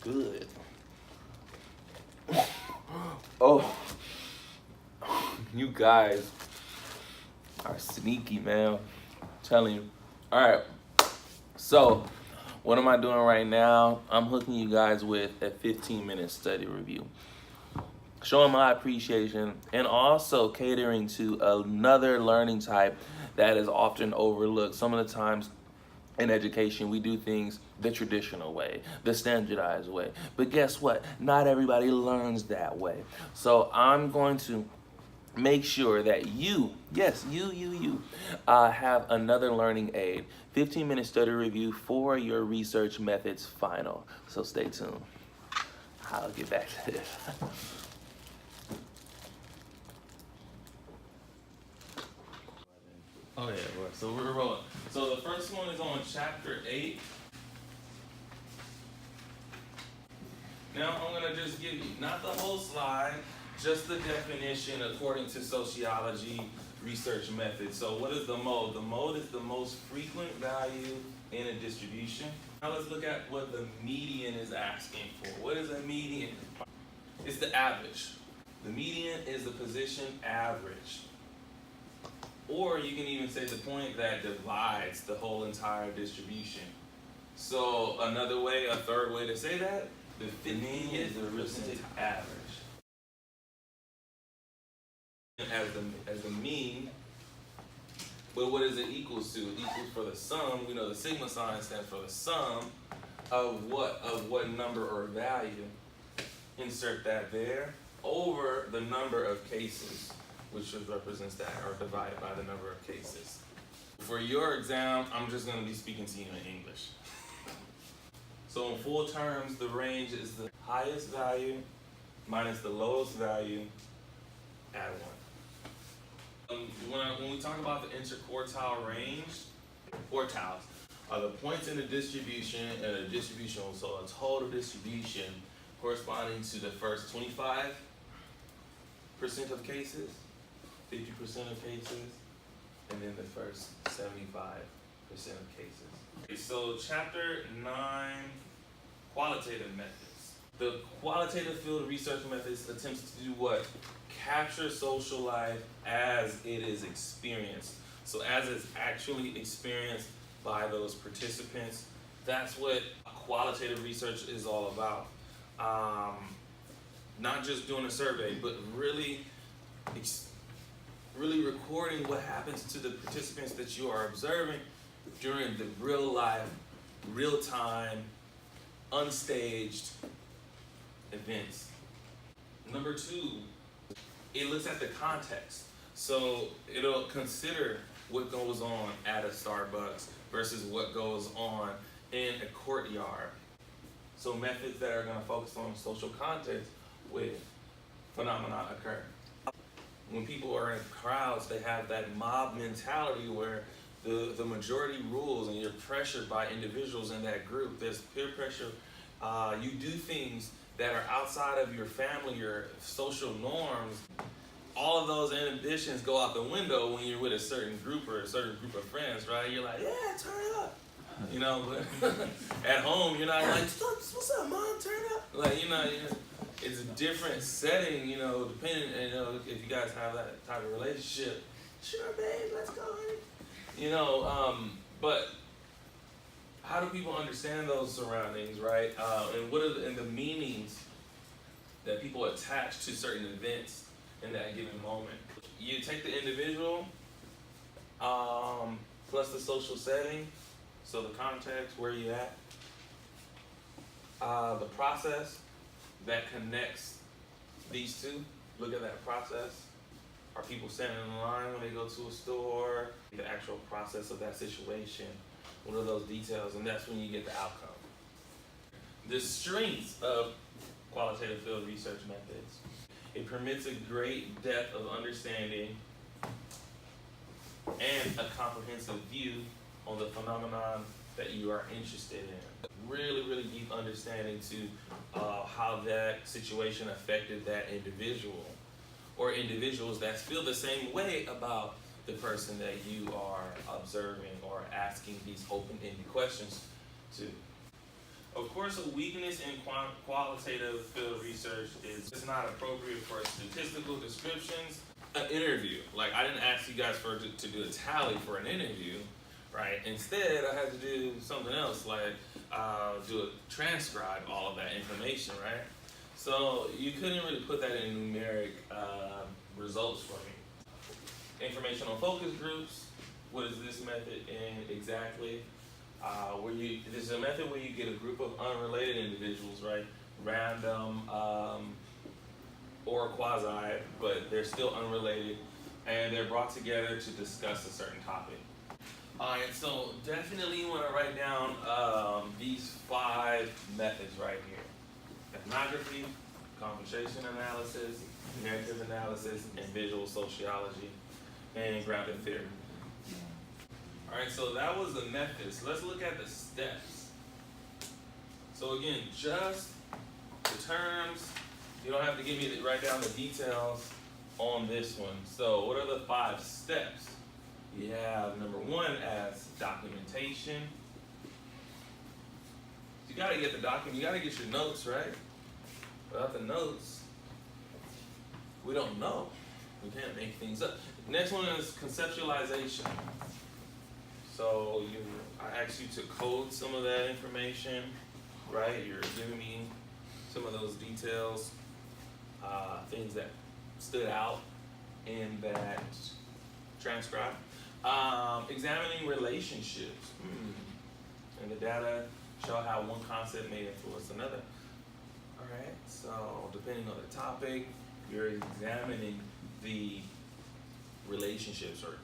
good. Oh, you guys are sneaky, man. I'm telling you. All right. So, what am I doing right now? I'm hooking you guys with a 15-minute study review, showing my appreciation and also catering to another learning type that is often overlooked. Some of the times in education, we do things the traditional way, the standardized way. But guess what? Not everybody learns that way. So I'm going to make sure that you, yes, you, have another learning aid. 15-minute study review for your research methods final. So stay tuned. I'll get back to this. Oh yeah, so we're rolling. So the first one is on chapter 8. Now I'm gonna just give you, not the whole slide, just the definition according to sociology research method. So what is the mode? The mode is the most frequent value in a distribution. Now let's look at what the median is asking for. What is a median? It's the average. The median is the position average. Or you can even say the point that divides the whole entire distribution. So another way, a third way to say that, the mean is the arithmetic average. As the mean, but what is it equals to? It equals for the sum. We know the sigma sign stands for the sum of what? Of what number or value. Insert that there over the number of cases, which represents that, or divided by the number of cases. For your exam, I'm just going to be speaking to you in English. So in full terms, the range is the highest value minus the lowest value, add 1. When we talk about the interquartile range, quartiles are the points in the distribution, and a distribution, so a total distribution corresponding to the first 25% of cases, 50% of cases, and then the first 75% of cases. Okay, so chapter 9, qualitative methods. The qualitative field research methods attempts to do what? Capture social life as it is experienced. So as it's actually experienced by those participants. That's what qualitative research is all about. Not just doing a survey, but really recording what happens to the participants that you are observing during the real life, real time, unstaged events. Number 2, it looks at the context. So it'll consider what goes on at a Starbucks versus what goes on in a courtyard. So methods that are going to focus on social context with phenomena occur. When people are in crowds, they have that mob mentality where the majority rules and you're pressured by individuals in that group. There's peer pressure. You do things that are outside of your family, your social norms. All of those inhibitions go out the window when you're with a certain group or a certain group of friends, right? You're like, yeah, turn up. You know, but at home, you're not like, what's up, mom, turn up. Like, it's a different setting, depending, if you guys have that type of relationship. Sure, babe, let's go, honey. But how do people understand those surroundings, right? And what are the meanings that people attach to certain events in that given moment? You take the individual plus the social setting, so the context, where you at, the process that connects these two. Look at that process. Are people standing in line when they go to a store? The actual process of that situation. What are those details? And that's when you get the outcome. The strengths of qualitative field research methods. It permits a great depth of understanding and a comprehensive view on the phenomenon that you are interested in. Really, really deep understanding to how that situation affected that individual, or individuals that feel the same way about the person that you are observing or asking these open-ended questions to. Of course, a weakness in qualitative field research is it's not appropriate for statistical descriptions. An interview, like I didn't ask you guys to do a tally for an interview, right? Instead, I had to do something else, like transcribe all of that information, right? So you couldn't really put that in numeric results for me. Informational focus groups. What is this method in exactly? This is a method where you get a group of unrelated individuals, right? Random or quasi, but they're still unrelated, and they're brought together to discuss a certain topic. All right, so definitely you want to write down these 5 methods right here: ethnography, conversation analysis, narrative analysis, and visual sociology, and grounded theory. All right, so that was the methods. Let's look at the steps. So again, just the terms. You don't have to give me to write down the details on this one. So what are the 5 steps? You have number 1 as documentation. You gotta get the document, you gotta get your notes, right? Without the notes, we don't know. We can't make things up. Next one is conceptualization. So I asked you to code some of that information, right? You're giving me some of those details, things that stood out in that transcribe. Examining relationships. And the data show how one concept may influence another. All right, so depending on the topic, you're examining the relationships or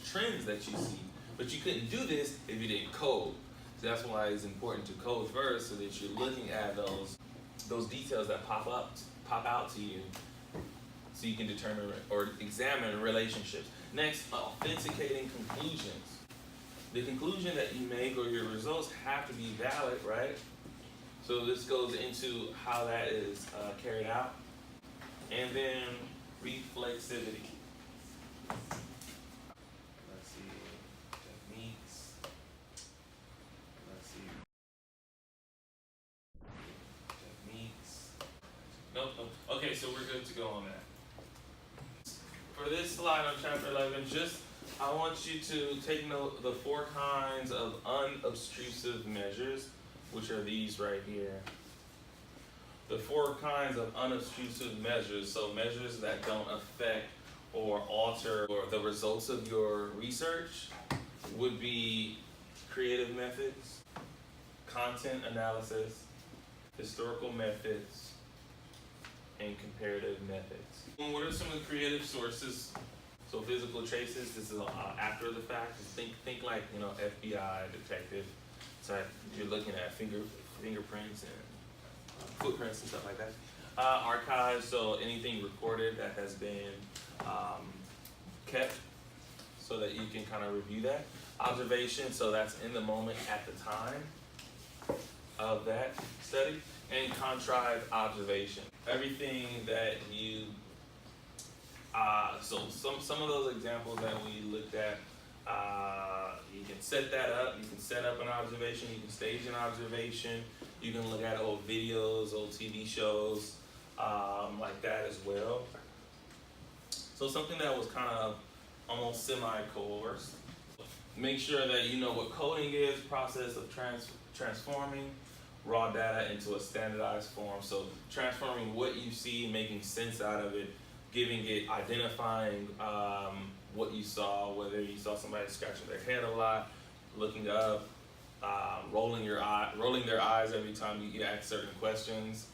trends that you see. But you couldn't do this if you didn't code. So that's why it's important to code first, so that you're looking at those details that pop out to you, so you can determine or examine relationships. Next, authenticating conclusions. The conclusion that you make or your results have to be valid, right? So this goes into how that is carried out. And then reflexivity. Let's see, techniques. Let's see. Techniques. Nope. Okay, so we're good to go on that. For this slide on chapter 11, I want you to take note of the 4 kinds of unobtrusive measures, which are these right here. The 4 kinds of unobtrusive measures, so measures that don't affect or alter the results of your research, would be creative methods, content analysis, historical methods, and comparative methods. What are some of the creative sources? So physical traces, this is after the fact. Think like, FBI detective. So you're looking at fingerprints and footprints and stuff like that. Archives, so anything recorded that has been kept, so that you can kind of review that. Observation, so that's in the moment at the time of that study. And contrived observation, everything that you so some of those examples that we looked at, you can set that up. You can set up an observation. You can stage an observation. You can look at old videos, old TV shows, like that as well. So something that was kind of almost semi-coerced. Make sure that you know what coding is, process of transforming raw data into a standardized form. So transforming what you see, making sense out of it, giving it, identifying what you saw, whether you saw somebody scratching their head a lot, looking up, rolling their eyes every time you get asked certain questions.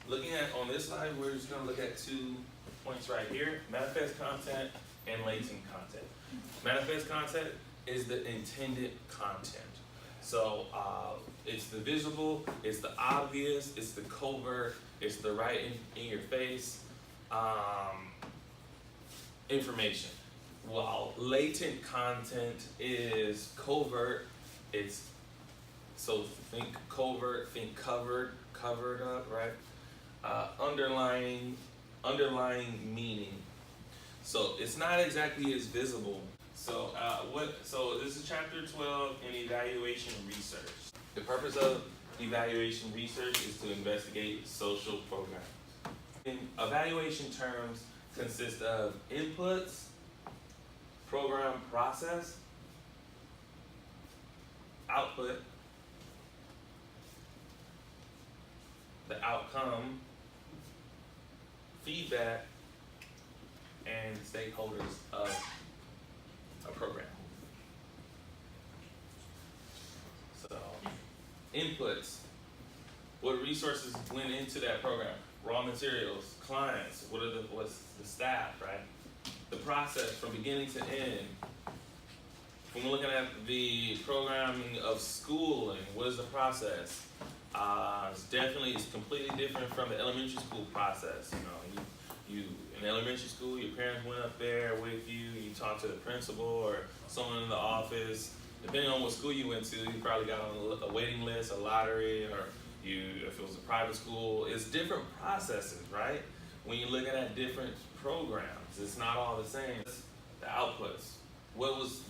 Looking at on this slide, we're just going to look at 2 points right here: manifest content and latent content. Manifest content is the intended content. So it's the visible, it's the obvious, it's the covert, it's the right in your face information. While latent content is covert, so think covert, think covered up, right? Underlying meaning. So it's not exactly as visible. So so this is chapter 12 in evaluation research. The purpose of evaluation research is to investigate social programs. Evaluation terms consist of inputs, program process, output, the outcome, feedback, and stakeholders of a program. So, inputs. What resources went into that program? Raw materials, clients, what's the staff, right? The process from beginning to end. When we're looking at the programming of schooling, what is the process? It's completely different from the elementary school process. You in elementary school, your parents went up there with you, you talked to the principal or someone in the office. Depending on what school you went to, you probably got on a waiting list, a lottery, or if it was a private school. It's different processes, right? When you're looking at different programs, it's not all the same. The outputs. What was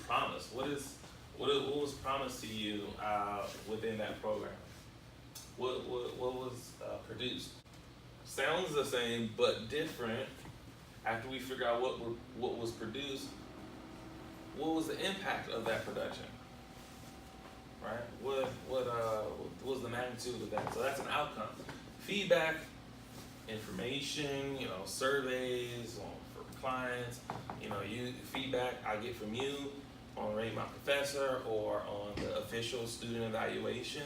promised? What was promised to you within that program? What was produced? Sounds the same but different. After we figure out what was produced, what was the impact of that production? Right? What was the magnitude of that? So that's an outcome. Feedback, information, surveys for clients, feedback I get from you on Rate My Professor or on the official student evaluations,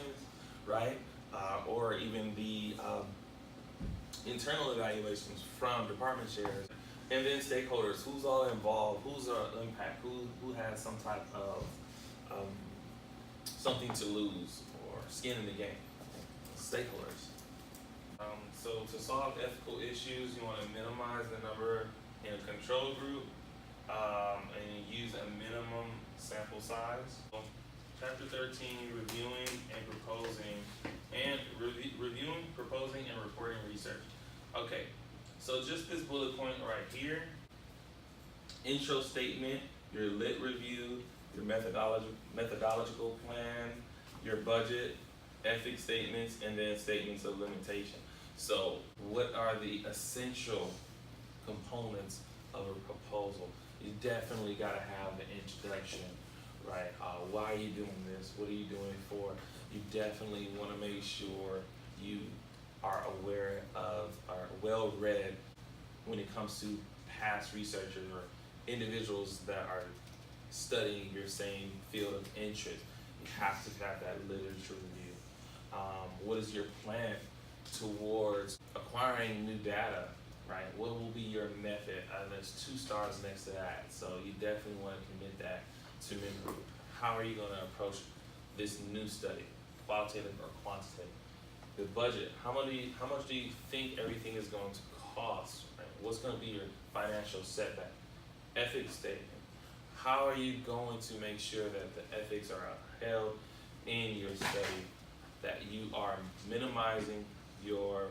right? Or even the internal evaluations from department chairs. And then stakeholders, who's all involved, who's the impact, who has some type of something to lose or skin in the game. Stakeholders. So to solve ethical issues, you want to minimize the number in a control group and use a minimum sample size. Chapter 13, reviewing, proposing, and reporting research. Okay, so just this bullet point right here, intro statement, your lit review, your methodological plan, your budget, ethics statements, and then statements of limitation. So what are the essential components of a proposal? You definitely got to have the introduction, right? Why are you doing this? What are you doing it for? You definitely want to make sure you are aware of, are well read when it comes to past researchers or individuals that are studying your same field of interest. You have to have that literature review. What is your plan towards acquiring new data, right? What will be your method? There's 2 stars next to that, so you definitely want to commit that to memory. How are you going to approach this new study, qualitative or quantitative? The budget, how much do you think everything is going to cost, right? What's going to be your financial setback? Ethics statement. How are you going to make sure that the ethics are upheld in your study, that you are minimizing your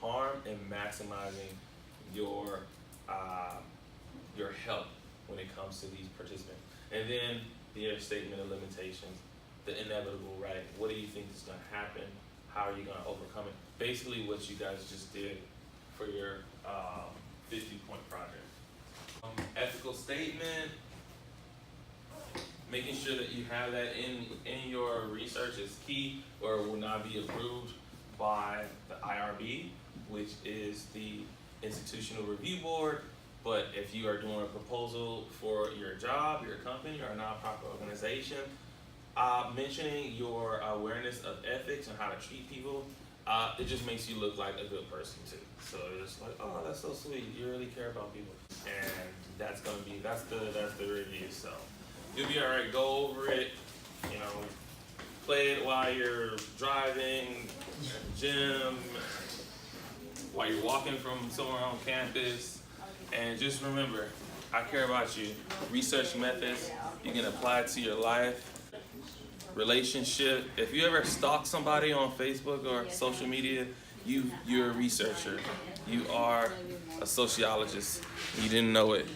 harm and maximizing your help when it comes to these participants? And then your statement of limitations, the inevitable, right? What do you think is going to happen? How are you going to overcome it? Basically what you guys just did for your 50-point project. Ethical statement, making sure that you have that in your research is key, or it will not be approved by the IRB, which is the Institutional Review Board. But if you are doing a proposal for your job, your company, or a nonprofit organization, mentioning your awareness of ethics and how to treat people, it just makes you look like a good person too. So it's like, oh, that's so sweet. You really care about people, and that's the review. So you'll be all right. Go over it. Play it while you're driving, at the gym, while you're walking from somewhere on campus, and just remember, I care about you. Research methods you can apply to your life. Relationship. If you ever stalk somebody on Facebook or social media, you're a researcher. You are a sociologist. You didn't know it.